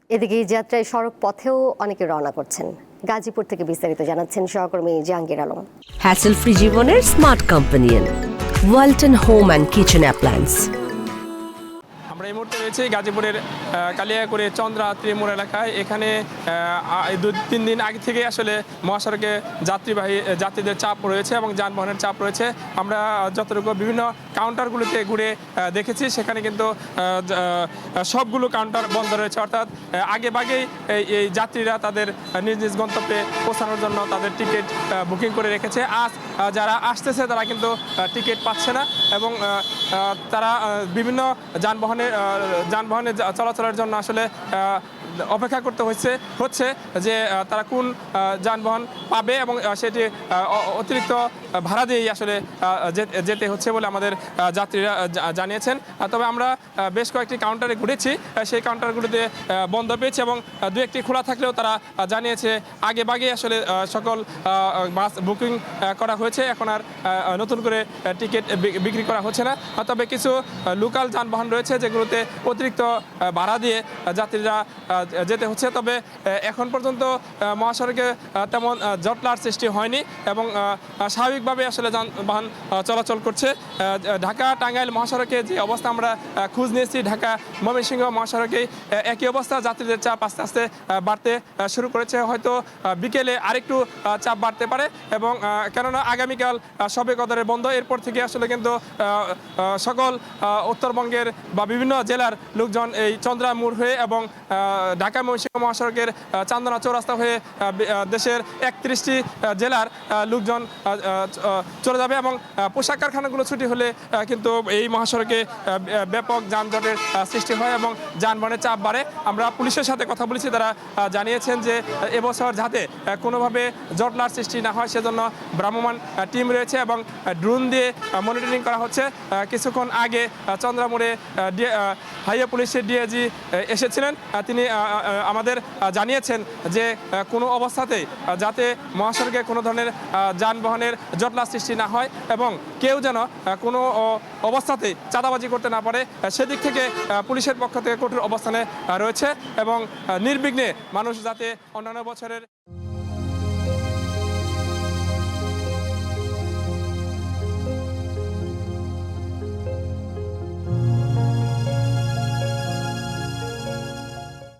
এদিকে এই যাত্রায় সড়ক পথেও অনেকে রওনা করছেন। গাজীপুর থেকে বিস্তারিত জানাচ্ছেন সহকর্মী জাহাঙ্গীর আলম। হ্যাসেল ফ্রি জীবনের smart companion Walton home and kitchen appliance. আমরা এই মুহূর্তে রয়েছি গাজীপুরের কালিয়াকৈর চন্দ্রা ত্রিমোড় এলাকায়। এখানে 2-3 দিন আগে থেকে আসলে মহাসড়কে যাত্রীদের চাপ রয়েছে এবং যানবাহনের চাপ রয়েছে। আমরা যতটুকু বিভিন্ন কাউন্টারগুলোতে ঘুরে দেখেছি, সেখানে কিন্তু সবগুলো কাউন্টার বন্ধ রয়েছে, অর্থাৎ আগেভাগেই এই যাত্রীরা তাদের নিজ নিজ গন্তব্যে পৌঁছানোর জন্য তাদের টিকিট বুকিং করে রেখেছে। আজ যারা আসতেছে তারা কিন্তু টিকিট পাচ্ছে না এবং তারা বিভিন্ন যানবাহনে চলাচলের জন্য আসলে অপেক্ষা করতে হচ্ছে যে তারা কোন যানবাহন পাবে এবং সেটি অতিরিক্ত ভাড়া দিয়েই আসলে যেতে হচ্ছে বলে আমাদের যাত্রীরা জানিয়েছেন। তবে আমরা বেশ কয়েকটি কাউন্টারে ঘুরেছি, সেই কাউন্টারগুলোতে বন্ধ পেয়েছি এবং দু একটি খোলা থাকলেও তারা জানিয়েছে আগেভাগে আসলে সকল বাস বুকিং করা হয়েছে, এখন আর নতুন করে টিকিট বিক্রি করা হচ্ছে না। তবে কিছু লোকাল যানবাহন রয়েছে যেগুলোতে অতিরিক্ত ভাড়া দিয়ে যাত্রীরা যেতে হচ্ছে। তবে এখন পর্যন্ত মহাসড়কে তেমন জটলার সৃষ্টি হয়নি এবং স্বাভাবিকভাবে আসলে যানবাহন চলাচল করছে। ঢাকা টাঙ্গাইল মহাসড়কে যে অবস্থা আমরা খোঁজ নিয়েছি, ঢাকা ময়মনসিংহ মহাসড়কে একই অবস্থা, যাত্রীদের চাপ আস্তে আস্তে বাড়তে শুরু করেছে। হয়তো বিকেলে আরেকটু চাপ বাড়তে পারে এবং কেননা আগামীকাল শবে কদরের বন্ধ, এরপর থেকে আসলে কিন্তু সকল উত্তরবঙ্গের বা বিভিন্ন জেলার লোকজন এই চন্দ্রা মোড় হয়ে এবং ঢাকা ময়মনসিংহ মহাসড়কের চান্দনা চৌরাস্তা হয়ে দেশের 31টি জেলার লোকজন চলে যাবে এবং পোশাক কারখানাগুলো ছুটি হলে কিন্তু এই মহাসড়কে ব্যাপক যানজটের সৃষ্টি হয় এবং যানবাহনের চাপ বাড়ে। আমরা পুলিশের সাথে কথা বলেছি, তারা জানিয়েছেন যে এবছর যাতে কোনোভাবে জটলার সৃষ্টি না হয় সেজন্য ভ্রাম্যমাণ টিম রয়েছে এবং ড্রোন দিয়ে মনিটরিং করা হচ্ছে। কিছুক্ষণ আগে চন্দ্রা মোড়ে হাইওয়ে পুলিশের ডিআইজি এসেছিলেন, তিনি আমাদের জানিয়েছেন যে কোনো অবস্থাতেই যাতে মহাসড়কে কোনো ধরনের যানবাহনের জটলা সৃষ্টি না হয় এবং কেউ যেন কোনো অবস্থাতেই চাঁদাবাজি করতে না পারে, সেদিক থেকে পুলিশের পক্ষ থেকে কঠোর অবস্থানে রয়েছে এবং নির্বিঘ্নে মানুষ যাতে অন্যান্য বছরের